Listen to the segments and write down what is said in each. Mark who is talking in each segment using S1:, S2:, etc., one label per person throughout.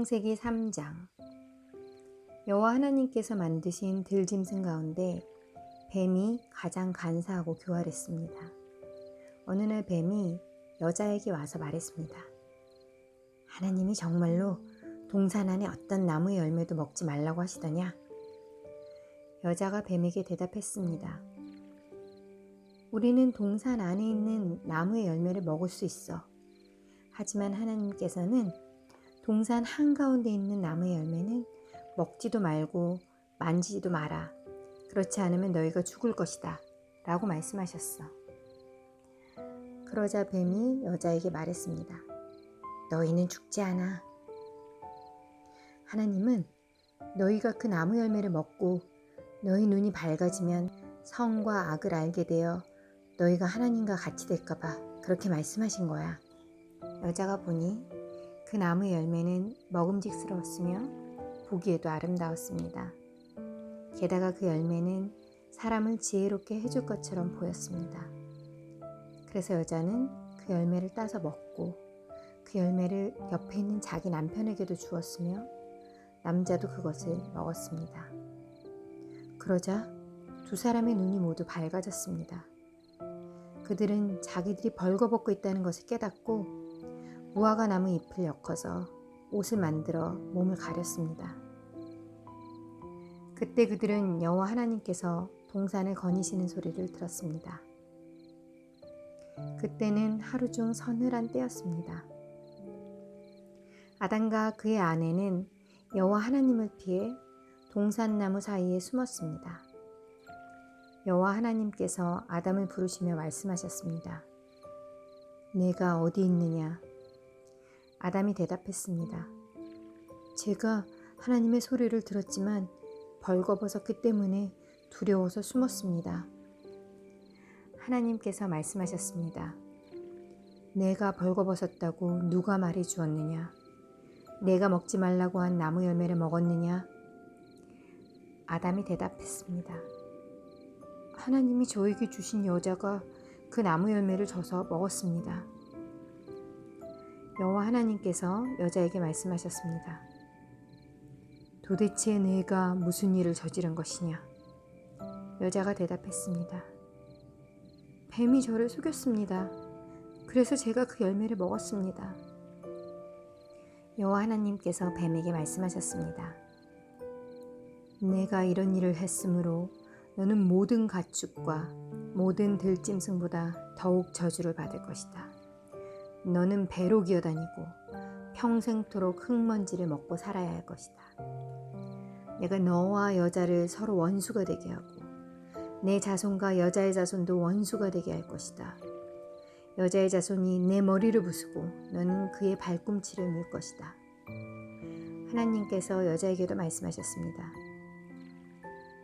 S1: 창세기 3장. 여호와 하나님께서 만드신 들짐승 가운데 뱀이 가장 간사하고 교활했습니다. 어느 날 뱀이 여자에게 와서 말했습니다. 하나님이 정말로 동산 안에 어떤 나무의 열매도 먹지 말라고 하시더냐? 여자가 뱀에게 대답했습니다. 우리는 동산 안에 있는 나무의 열매를 먹을 수 있어. 하지만 하나님께서는 동산 한가운데 있는 나무의 열매는 먹지도 말고 만지지도 마라. 그렇지 않으면 너희가 죽을 것이다. 라고 말씀하셨어. 그러자 뱀이 여자에게 말했습니다. 너희는 죽지 않아. 하나님은 너희가 그 나무 열매를 먹고 너희 눈이 밝아지면 선과 악을 알게 되어 너희가 하나님과 같이 될까봐 그렇게 말씀하신 거야. 여자가 보니 그 나무의 열매는 먹음직스러웠으며 보기에도 아름다웠습니다. 게다가 그 열매는 사람을 지혜롭게 해줄 것처럼 보였습니다. 그래서 여자는 그 열매를 따서 먹고 그 열매를 옆에 있는 자기 남편에게도 주었으며 남자도 그것을 먹었습니다. 그러자 두 사람의 눈이 모두 밝아졌습니다. 그들은 자기들이 벌거벗고 있다는 것을 깨닫고 무화과 나무 잎을 엮어서 옷을 만들어 몸을 가렸습니다. 그때 그들은 여호와 하나님께서 동산을 거니시는 소리를 들었습니다. 그때는 하루 중 서늘한 때였습니다. 아담과 그의 아내는 여호와 하나님을 피해 동산나무 사이에 숨었습니다. 여호와 하나님께서 아담을 부르시며 말씀하셨습니다. 내가 어디 있느냐? 아담이 대답했습니다. 제가 하나님의 소리를 들었지만 벌거벗었기 때문에 두려워서 숨었습니다. 하나님께서 말씀하셨습니다. 내가 벌거벗었다고 누가 말해 주었느냐? 내가 먹지 말라고 한 나무 열매를 먹었느냐? 아담이 대답했습니다. 하나님이 저에게 주신 여자가 그 나무 열매를 줘서 먹었습니다. 여호와 하나님께서 여자에게 말씀하셨습니다. 도대체 내가 무슨 일을 저지른 것이냐? 여자가 대답했습니다. 뱀이 저를 속였습니다. 그래서 제가 그 열매를 먹었습니다. 여호와 하나님께서 뱀에게 말씀하셨습니다. 내가 이런 일을 했으므로 너는 모든 가축과 모든 들짐승보다 더욱 저주를 받을 것이다. 너는 배로 기어다니고 평생토록 흙먼지를 먹고 살아야 할 것이다. 내가 너와 여자를 서로 원수가 되게 하고 내 자손과 여자의 자손도 원수가 되게 할 것이다. 여자의 자손이 내 머리를 부수고 너는 그의 발꿈치를 물 것이다. 하나님께서 여자에게도 말씀하셨습니다.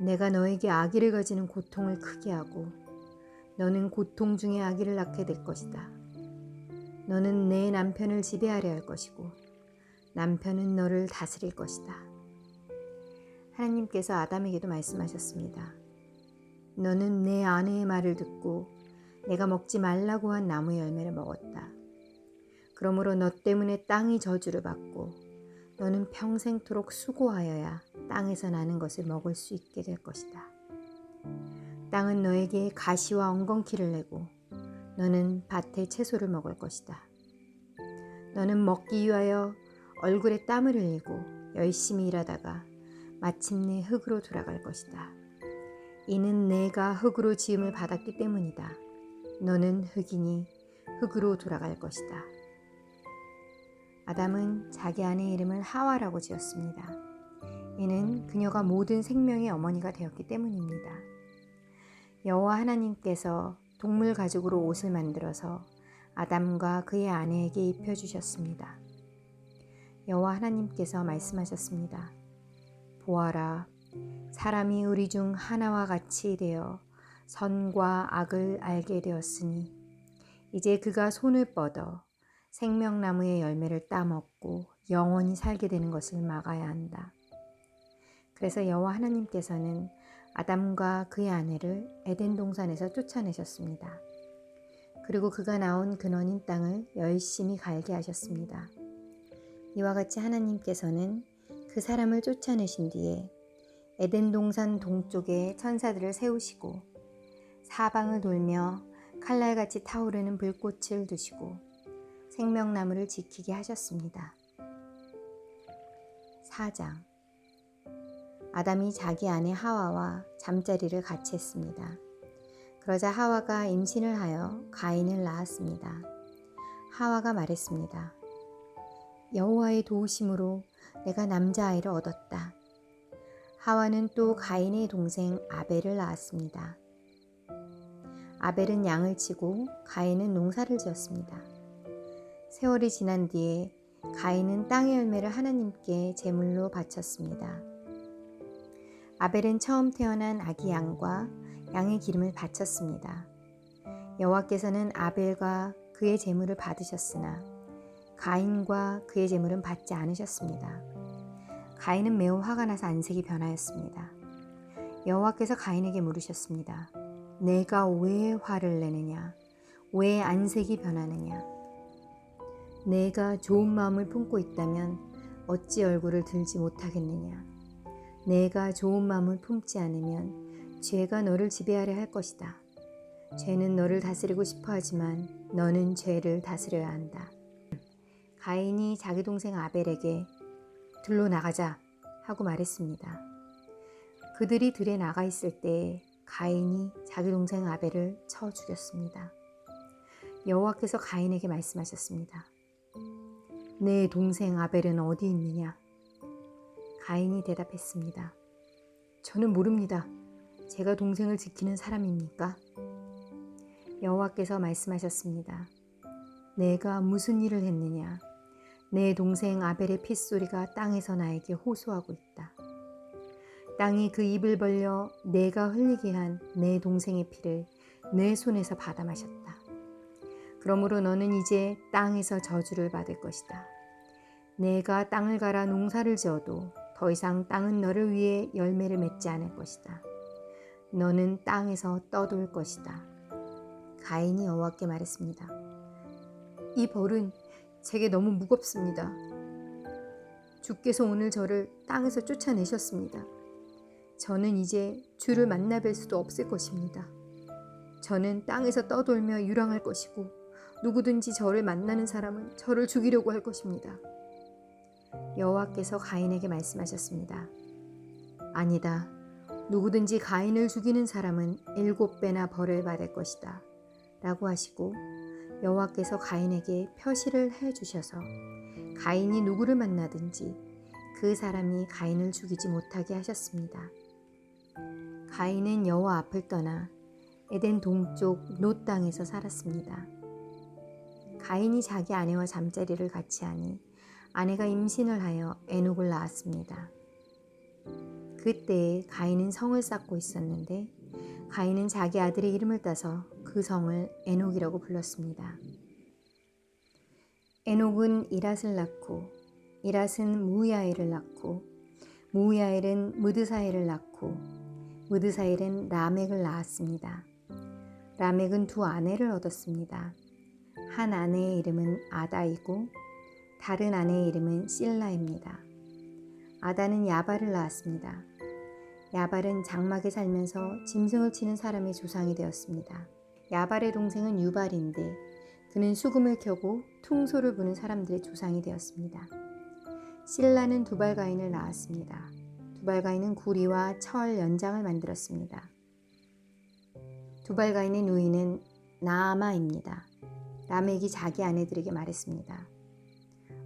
S1: 내가 너에게 아기를 가지는 고통을 크게 하고 너는 고통 중에 아기를 낳게 될 것이다. 너는 내 남편을 지배하려 할 것이고 남편은 너를 다스릴 것이다. 하나님께서 아담에게도 말씀하셨습니다. 너는 내 아내의 말을 듣고 내가 먹지 말라고 한 나무의 열매를 먹었다. 그러므로 너 때문에 땅이 저주를 받고 너는 평생토록 수고하여야 땅에서 나는 것을 먹을 수 있게 될 것이다. 땅은 너에게 가시와 엉겅퀴를 내고 너는 밭의 채소를 먹을 것이다. 너는 먹기 위하여 얼굴에 땀을 흘리고 열심히 일하다가 마침내 흙으로 돌아갈 것이다. 이는 내가 흙으로 지음을 받았기 때문이다. 너는 흙이니 흙으로 돌아갈 것이다. 아담은 자기 아내의 이름을 하와라고 지었습니다. 이는 그녀가 모든 생명의 어머니가 되었기 때문입니다. 여호와 하나님께서 동물 가죽으로 옷을 만들어서 아담과 그의 아내에게 입혀주셨습니다. 여호와 하나님께서 말씀하셨습니다. 보아라, 사람이 우리 중 하나와 같이 되어 선과 악을 알게 되었으니 이제 그가 손을 뻗어 생명나무의 열매를 따먹고 영원히 살게 되는 것을 막아야 한다. 그래서 여호와 하나님께서는 아담과 그의 아내를 에덴 동산에서 쫓아내셨습니다. 그리고 그가 나온 근원인 땅을 열심히 갈게 하셨습니다. 이와 같이 하나님께서는 그 사람을 쫓아내신 뒤에 에덴 동산 동쪽에 천사들을 세우시고 사방을 돌며 칼날같이 타오르는 불꽃을 두시고 생명나무를 지키게 하셨습니다. 4장. 아담이 자기 아내 하와와 잠자리를 같이 했습니다. 그러자 하와가 임신을 하여 가인을 낳았습니다. 하와가 말했습니다. 여호와의 도우심으로 내가 남자아이를 얻었다. 하와는 또 가인의 동생 아벨을 낳았습니다. 아벨은 양을 치고 가인은 농사를 지었습니다. 세월이 지난 뒤에 가인은 땅의 열매를 하나님께 제물로 바쳤습니다. 아벨은 처음 태어난 아기 양과 양의 기름을 바쳤습니다. 여호와께서는 아벨과 그의 제물을 받으셨으나 가인과 그의 제물은 받지 않으셨습니다. 가인은 매우 화가 나서 안색이 변하였습니다. 여호와께서 가인에게 물으셨습니다. 내가 왜 화를 내느냐? 왜 안색이 변하느냐? 내가 좋은 마음을 품고 있다면 어찌 얼굴을 들지 못하겠느냐? 내가 좋은 마음을 품지 않으면 죄가 너를 지배하려 할 것이다. 죄는 너를 다스리고 싶어 하지만 너는 죄를 다스려야 한다. 가인이 자기 동생 아벨에게 들로 나가자 하고 말했습니다. 그들이 들에 나가 있을 때 가인이 자기 동생 아벨을 쳐 죽였습니다. 여호와께서 가인에게 말씀하셨습니다. 내 동생 아벨은 어디 있느냐? 가인이 대답했습니다. 저는 모릅니다. 제가 동생을 지키는 사람입니까? 여호와께서 말씀하셨습니다. 내가 무슨 일을 했느냐? 내 동생 아벨의 핏소리가 땅에서 나에게 호소하고 있다. 땅이 그 입을 벌려 내가 흘리게 한 내 동생의 피를 내 손에서 받아 마셨다. 그러므로 너는 이제 땅에서 저주를 받을 것이다. 내가 땅을 갈아 농사를 지어도 더 이상 땅은 너를 위해 열매를 맺지 않을 것이다. 너는 땅에서 떠돌 것이다. 가인이 여호와께 말했습니다. 이 벌은 제게 너무 무겁습니다. 주께서 오늘 저를 땅에서 쫓아내셨습니다. 저는 이제 주를 만나 뵐 수도 없을 것입니다. 저는 땅에서 떠돌며 유랑할 것이고 누구든지 저를 만나는 사람은 저를 죽이려고 할 것입니다. 여호와께서 가인에게 말씀하셨습니다. 아니다. 누구든지 가인을 죽이는 사람은 7배나 벌을 받을 것이다. 라고 하시고 여호와께서 가인에게 표시를 해주셔서 가인이 누구를 만나든지 그 사람이 가인을 죽이지 못하게 하셨습니다. 가인은 여호와 앞을 떠나 에덴 동쪽 놋 땅에서 살았습니다. 가인이 자기 아내와 잠자리를 같이 하니 아내가 임신을 하여 에녹을 낳았습니다. 그때에 가인은 성을 쌓고 있었는데 가인은 자기 아들의 이름을 따서 그 성을 에녹이라고 불렀습니다. 에녹은 이랏을 낳고 이랏은 무야엘을 낳고 무야엘은 무드사엘을 낳고 무드사엘은 라멕을 낳았습니다. 라멕은 두 아내를 얻었습니다. 한 아내의 이름은 아다이고 다른 아내의 이름은 실라입니다. 아다는 야발을 낳았습니다. 야발은 장막에 살면서 짐승을 치는 사람의 조상이 되었습니다. 야발의 동생은 유발인데 그는 수금을 켜고 퉁소를 부는 사람들의 조상이 되었습니다. 실라는 두발가인을 낳았습니다. 두발가인은 구리와 철 연장을 만들었습니다. 두발가인의 누이는 나아마입니다. 라멕이 자기 아내들에게 말했습니다.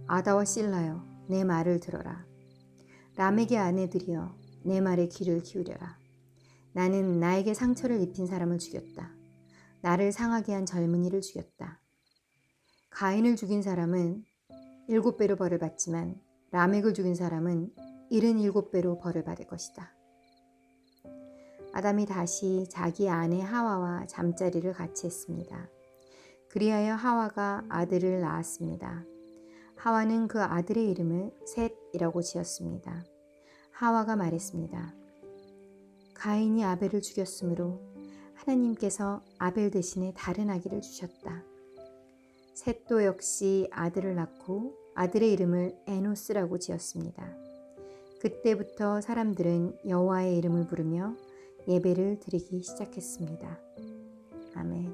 S1: 아다와 실라여, 내 말을 들어라. 라멕의 아내들이여, 내 말에 귀를 기울여라. 나는 나에게 상처를 입힌 사람을 죽였다. 나를 상하게 한 젊은이를 죽였다. 가인을 죽인 사람은 7배로 벌을 받지만 라멕을 죽인 사람은 77배로 벌을 받을 것이다. 아담이 다시 자기 아내 하와와 잠자리를 같이 했습니다. 그리하여 하와가 아들을 낳았습니다. 하와는 그 아들의 이름을 셋이라고 지었습니다. 하와가 말했습니다. 가인이 아벨을 죽였으므로 하나님께서 아벨 대신에 다른 아기를 주셨다. 셋도 역시 아들을 낳고 아들의 이름을 에노스라고 지었습니다. 그때부터 사람들은 여호와의 이름을 부르며 예배를 드리기 시작했습니다. 아멘.